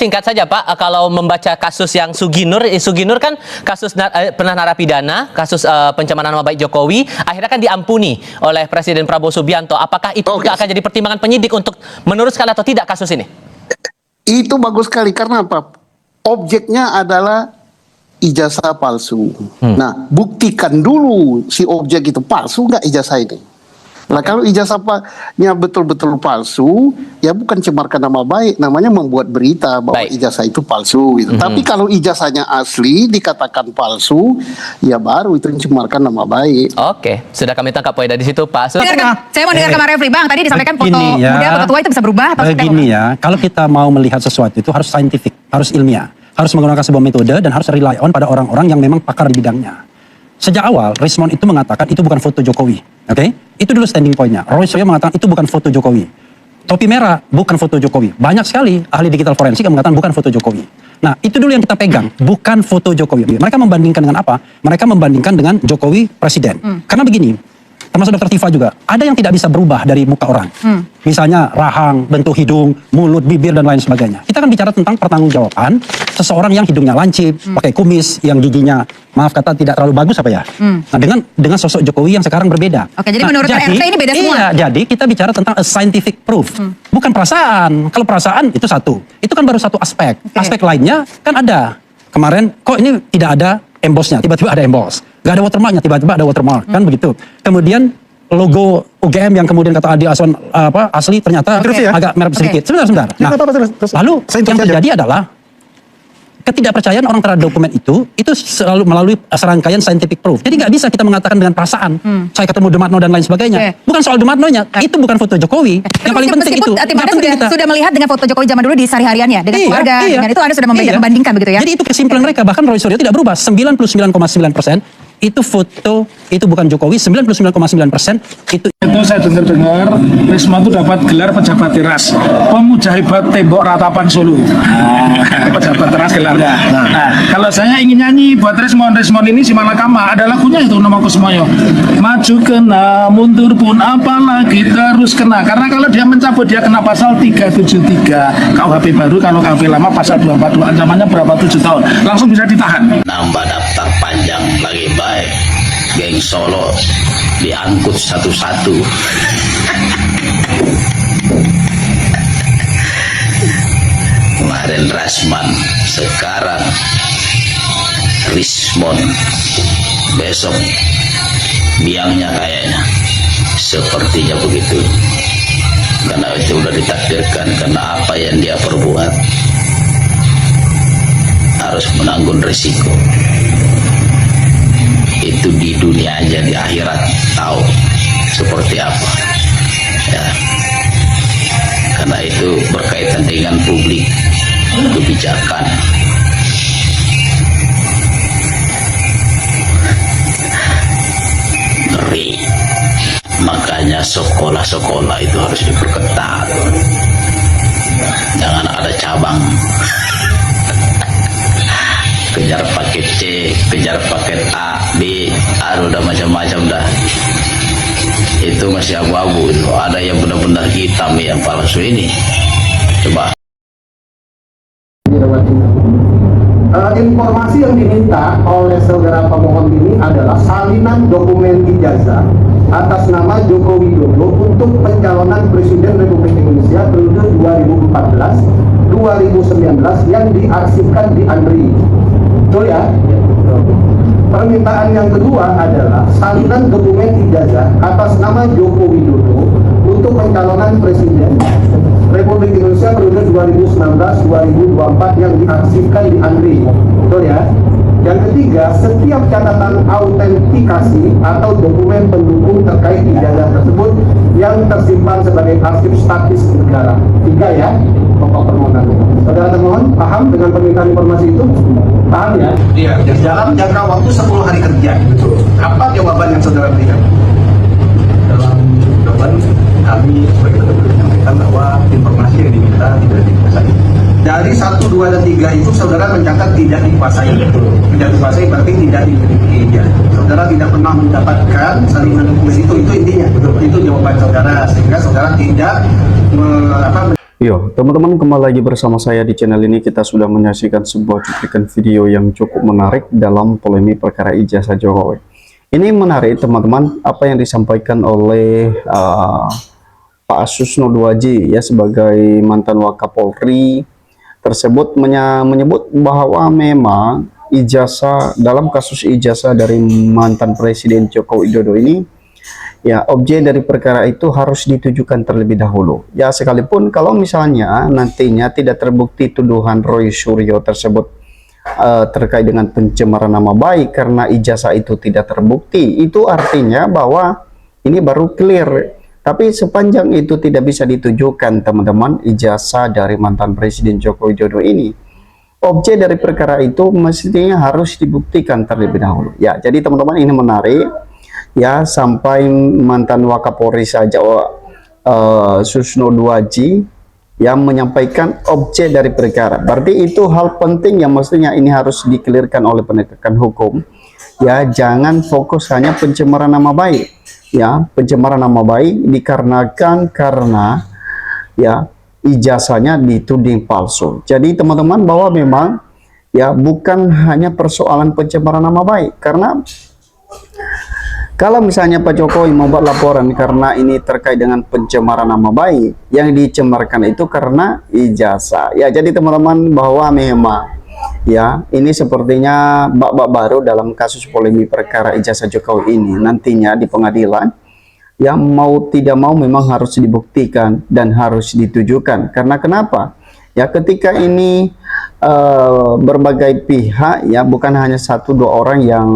Singkat saja Pak, kalau membaca kasus yang Suginur kan kasus pernah narapidana, kasus pencemaran nama baik Jokowi, akhirnya kan diampuni oleh Presiden Prabowo Subianto. Apakah itu juga akan jadi pertimbangan penyidik untuk meneruskan atau tidak kasus ini? Itu bagus sekali, karena apa? Objeknya adalah ijazah palsu. Nah, buktikan dulu si objek itu palsu nggak ijazah ini. Nah, kalau ijazahnya betul-betul palsu, ya bukan cemarkan nama baik, namanya membuat berita bahwa ijazah itu palsu gitu. Tapi kalau ijazahnya asli dikatakan palsu, ya baru itu cemarkan nama baik. Oke, sudah kami tangkap poin dari situ Pak. Saya mau dengar kemarin Refri Bang, tadi disampaikan foto muda, foto tua itu bisa berubah atau begini ya, kalau kita mau melihat sesuatu itu harus saintifik, harus ilmiah, harus menggunakan sebuah metode dan harus rely on pada orang-orang yang memang pakar di bidangnya. Sejak awal, Rismond itu mengatakan itu bukan foto Jokowi. Oke? Itu dulu standing point-nya. Roy Suryo mengatakan itu bukan foto Jokowi. Topi merah bukan foto Jokowi. Banyak sekali ahli digital forensik yang mengatakan bukan foto Jokowi. Nah, itu dulu yang kita pegang. Bukan foto Jokowi. Mereka membandingkan dengan apa? Mereka membandingkan dengan Jokowi presiden. Karena begini, termasuk Dr. Tifa juga, ada yang tidak bisa berubah dari muka orang. Misalnya rahang, bentuk hidung, mulut, bibir, dan lain sebagainya. Kita akan bicara tentang pertanggungjawaban seseorang yang hidungnya lancip, pakai kumis, yang giginya, maaf kata, tidak terlalu bagus apa ya. Nah, dengan sosok Jokowi yang sekarang berbeda. Oke, jadi menurut RT ini beda semua? Iya, jadi kita bicara tentang a scientific proof. Bukan perasaan. Kalau perasaan itu satu. Itu kan baru satu aspek. Aspek lainnya kan ada. Kemarin, kok ini tidak ada embossnya, tiba-tiba ada emboss. Gak ada watermarknya, tiba-tiba ada watermark, kan begitu. Kemudian logo UGM yang kemudian kata Adi Aswan asli ternyata agak merah sedikit. Sebentar. Nah, lalu yang terjadi adalah ketidakpercayaan orang terhadap dokumen itu selalu melalui serangkaian scientific proof. Jadi nggak bisa kita mengatakan dengan perasaan. Saya ketemu Dematno dan lain sebagainya. Bukan soal Dematnonya, itu bukan foto Jokowi. Yang paling penting itu. Anda sudah melihat dengan foto Jokowi zaman dulu di sehari-hariannya, dengan keluarga, dengan itu Anda sudah membandingkan begitu ya. Jadi itu kesimpulan mereka, bahkan Roy Suryo tidak berubah. 99,9% itu foto, itu bukan Jokowi. 99,9% itu saya dengar Risma itu dapat gelar pejabat teras, pemuja hebat tembok ratapan Solo. Pejabat teras gelarnya. Nah, kalau saya ingin nyanyi buat Rismond ini si Malakama, ada lagunya itu namaku semuanya. Maju kena, mundur pun apalagi terus kena. Karena kalau dia mencabut dia kena pasal 373 KUHP baru, kalau KUHP lama pasal 242, ancamannya berapa 7 tahun. Langsung bisa ditahan. Nambah daftar panjang lagi baik. Geng Solo diangkut satu-satu. Kemarin Rasman, sekarang Rismond, besok biangnya kayaknya. Sepertinya begitu. Karena itu sudah ditakdirkan, karena apa yang dia perbuat harus menanggung risiko. Itu di dunia aja, di akhirat tahu seperti apa ya. Karena itu berkaitan dengan publik, kebijakan. Ngeri. Makanya sekolah-sekolah itu harus diperketat, jangan ada cabang. Kejar paket C, kejar paket A, B, udah macam-macam dah. Itu masih abu-abu itu. Ada yang benar-benar hitam yang palsu ini. Coba. Informasi yang diminta oleh saudara pemohon ini adalah salinan dokumen ijazah atas nama Joko Widodo untuk pencalonan Presiden Republik Indonesia periode 2014-2019 yang diarsipkan di ANRI. Betul ya? Permintaan yang kedua adalah salinan dokumen ijazah atas nama Joko Widodo untuk pencalonan Presiden Republik Indonesia periode 2019-2024 yang diarsipkan di ANRI. Betul ya? Yang ketiga, setiap catatan autentikasi atau dokumen pendukung terkait ijazah tersebut yang tersimpan sebagai arsip statis negara. 3 ya, pokok permohonan. Saudara termohon paham dengan permintaan informasi itu? Paham ya? Iya. Dalam jangka waktu 10 hari kerja. Betul. Apa jawaban yang saudara berikan? Dalam jawaban kami sebagai petugas menyampaikan bahwa informasi yang diminta tidak dikuasai. Dari 1, 2, dan 3 itu saudara mencatat tidak dikuasai. Tidak dikuasai berarti tidak dimiliki. Ya. Saudara tidak pernah mendapatkan salinan dokumen itu intinya. Betul. Itu jawaban saudara, sehingga saudara tidak Yo, teman-teman, kembali lagi bersama saya di channel ini. Kita sudah menyaksikan sebuah cuplikan video yang cukup menarik dalam polemik perkara ijazah Jokowi. Ini menarik, teman-teman, apa yang disampaikan oleh Pak Susno Duaji ya sebagai mantan Wakapolri tersebut menyebut bahwa memang ijazah dalam kasus ijazah dari mantan Presiden Joko Widodo ini, ya, objek dari perkara itu harus ditujukan terlebih dahulu. Ya, sekalipun kalau misalnya nantinya tidak terbukti tuduhan Roy Suryo tersebut terkait dengan pencemaran nama baik karena ijazah itu tidak terbukti, itu artinya bahwa ini baru clear. Tapi sepanjang itu tidak bisa ditujukan, teman-teman, ijazah dari mantan Presiden Joko Widodo ini, objek dari perkara itu mestinya harus dibuktikan terlebih dahulu. Ya, jadi teman-teman, ini menarik. Ya, sampai mantan Wakapolri saja Susno Duaji yang menyampaikan objek dari perkara. Berarti itu hal penting yang mestinya ini harus dikelirkan oleh penegakan hukum. Ya, jangan fokus hanya pencemaran nama baik. Ya, pencemaran nama baik dikarenakan karena ya ijazahnya dituding palsu. Jadi teman-teman, bahwa memang ya bukan hanya persoalan pencemaran nama baik, karena kalau misalnya Pak Jokowi membuat laporan karena ini terkait dengan pencemaran nama baik, yang dicemarkan itu karena ijazah. Ya, jadi teman-teman, bahwa memang ya ini sepertinya bab-bab baru dalam kasus polemik perkara ijazah Jokowi ini. Nantinya di pengadilan, yang mau tidak mau memang harus dibuktikan dan harus ditujukan. Karena kenapa? Ya, ketika ini berbagai pihak, ya bukan hanya satu dua orang yang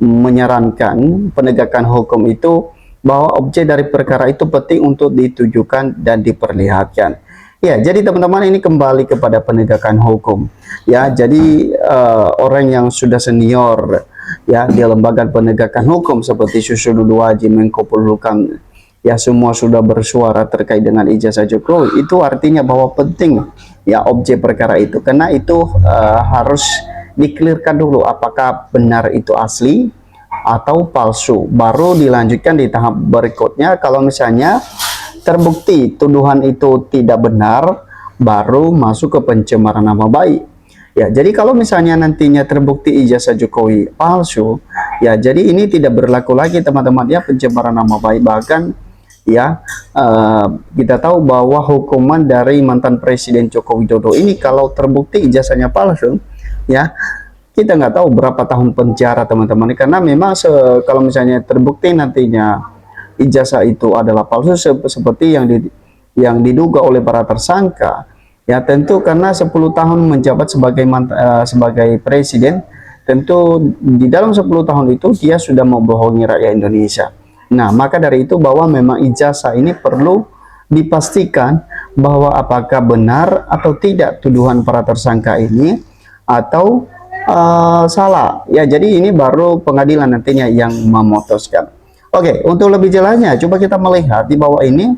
menyarankan penegakan hukum itu bahwa objek dari perkara itu penting untuk ditujukan dan diperlihatkan. Ya, jadi teman-teman, ini kembali kepada penegakan hukum. Ya, jadi orang yang sudah senior ya di lembaga penegakan hukum seperti Susno Duaji, Menko Polhukam, ya semua sudah bersuara terkait dengan ijazah Jokowi. Itu artinya bahwa penting ya objek perkara itu, karena itu harus dikelirkan dulu apakah benar itu asli atau palsu, baru dilanjutkan di tahap berikutnya. Kalau misalnya terbukti tuduhan itu tidak benar, baru masuk ke pencemaran nama baik. Ya, jadi kalau misalnya nantinya terbukti ijazah Jokowi palsu, ya jadi ini tidak berlaku lagi, teman-teman, ya pencemaran nama baik. Bahkan ya kita tahu bahwa hukuman dari mantan Presiden Joko Widodo ini kalau terbukti ijazahnya palsu, ya kita nggak tahu berapa tahun penjara, teman-teman, karena memang kalau misalnya terbukti nantinya ijazah itu adalah palsu seperti yang diduga oleh para tersangka, ya tentu karena 10 tahun menjabat sebagai presiden, tentu di dalam 10 tahun itu dia sudah membohongi rakyat Indonesia. Nah, maka dari itu bahwa memang ijazah ini perlu dipastikan bahwa apakah benar atau tidak tuduhan para tersangka ini atau salah. Ya, jadi ini baru pengadilan nantinya yang memutuskan. Oke, untuk lebih jelasnya coba kita melihat di bawah ini,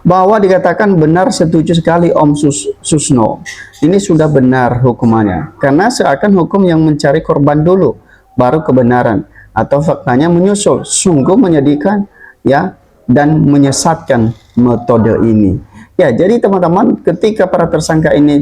bahwa dikatakan benar, setuju sekali Om Susno. Ini sudah benar hukumannya, karena seakan hukum yang mencari korban dulu baru kebenaran atau faktanya menyusul. Sungguh menyedihkan ya dan menyesatkan metode ini. Ya, jadi teman-teman, ketika para tersangka ini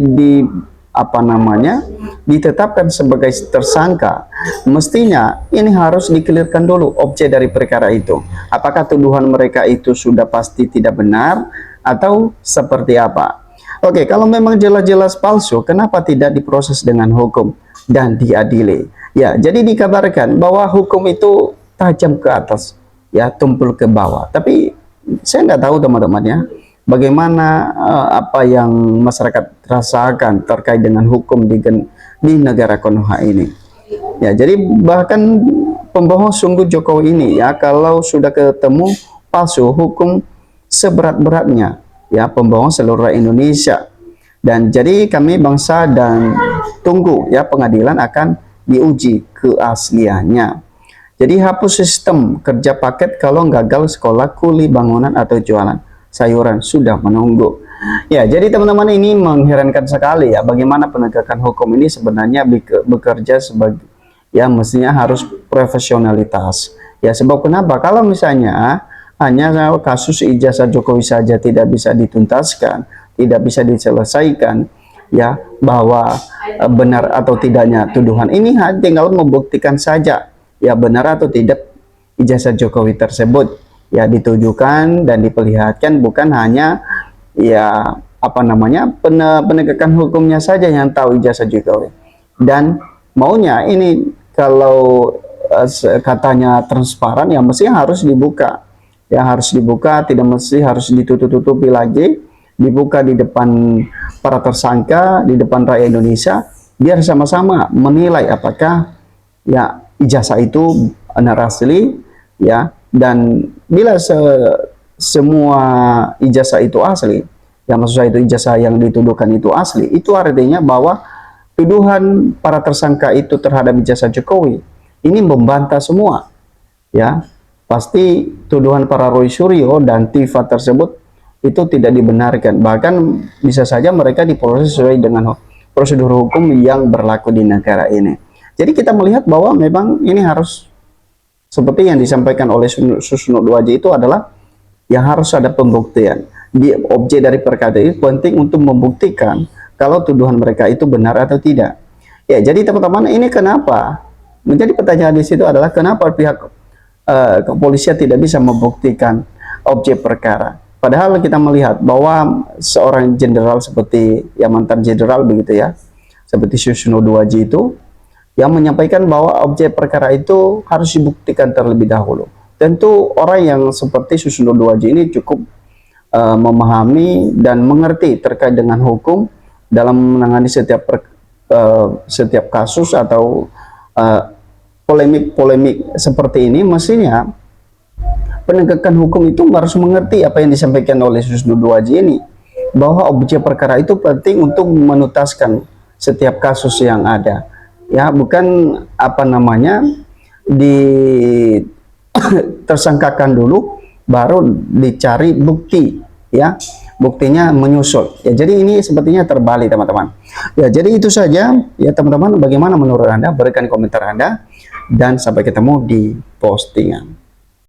ditetapkan sebagai tersangka, mestinya ini harus dikelirkan dulu objek dari perkara itu. Apakah tuduhan mereka itu sudah pasti tidak benar atau seperti apa? Oke, kalau memang jelas-jelas palsu, kenapa tidak diproses dengan hukum dan diadili? Ya, jadi dikabarkan bahwa hukum itu tajam ke atas, ya tumpul ke bawah. Tapi saya nggak tahu, teman-teman, ya bagaimana apa yang masyarakat rasakan terkait dengan hukum di negara Konoha ini. Ya, jadi bahkan pembohong sungguh Jokowi ini, ya kalau sudah ketemu palsu, hukum seberat-beratnya, ya pembohong seluruh Indonesia. Dan jadi kami bangsa dan tunggu ya pengadilan akan diuji keasliannya. Jadi hapus sistem kerja paket kalau gagal sekolah, kuli, bangunan atau jualan sayuran sudah menunggu. Ya, jadi teman-teman, ini mengherankan sekali ya bagaimana penegakan hukum ini sebenarnya bekerja sebagai ya mestinya harus profesionalitas. Ya, sebab kenapa? Kalau misalnya hanya kasus ijazah Jokowi saja tidak bisa dituntaskan, tidak bisa diselesaikan, ya, bahwa benar atau tidaknya tuduhan ini, tinggal membuktikan saja ya benar atau tidak ijazah Jokowi tersebut ya ditujukan dan diperlihatkan, bukan hanya ya apa namanya penegakan hukumnya saja yang tahu ijazah Jokowi. Dan maunya ini kalau katanya transparan, ya mesti harus dibuka, ya harus dibuka, tidak mesti harus ditutup-tutupi lagi, dibuka di depan para tersangka, di depan rakyat Indonesia, biar sama-sama menilai apakah ya ijazah itu benar asli, ya. Dan bila semua ijazah itu asli, ya maksud saya itu ijazah yang dituduhkan itu asli, itu artinya bahwa tuduhan para tersangka itu terhadap ijazah Jokowi ini membantah semua, ya. Pasti tuduhan para Roy Suryo dan Tifa tersebut itu tidak dibenarkan, bahkan bisa saja mereka diproses sesuai dengan prosedur hukum yang berlaku di negara ini. Jadi kita melihat bahwa memang ini harus seperti yang disampaikan oleh Susno Duaji itu adalah yang harus ada pembuktian. Di objek dari perkara ini penting untuk membuktikan kalau tuduhan mereka itu benar atau tidak. Ya, jadi teman-teman, ini kenapa menjadi pertanyaan di situ adalah kenapa pihak kepolisian tidak bisa membuktikan objek perkara. Padahal kita melihat bahwa seorang jenderal seperti yang mantan jenderal begitu ya, seperti Susno Duaji itu yang menyampaikan bahwa objek perkara itu harus dibuktikan terlebih dahulu. Tentu orang yang seperti Susno Duaji ini cukup memahami dan mengerti terkait dengan hukum dalam menangani setiap kasus atau polemik seperti ini. Mestinya penegakan hukum itu harus mengerti apa yang disampaikan oleh Susno Duaji ini, bahwa objek perkara itu penting untuk menuntaskan setiap kasus yang ada, ya, bukan apa namanya tersangkakan dulu baru dicari bukti, ya, buktinya menyusul, ya. Jadi ini sepertinya terbalik teman-teman, ya. Jadi itu saja ya teman-teman, bagaimana menurut Anda? Berikan komentar Anda dan sampai ketemu di postingan.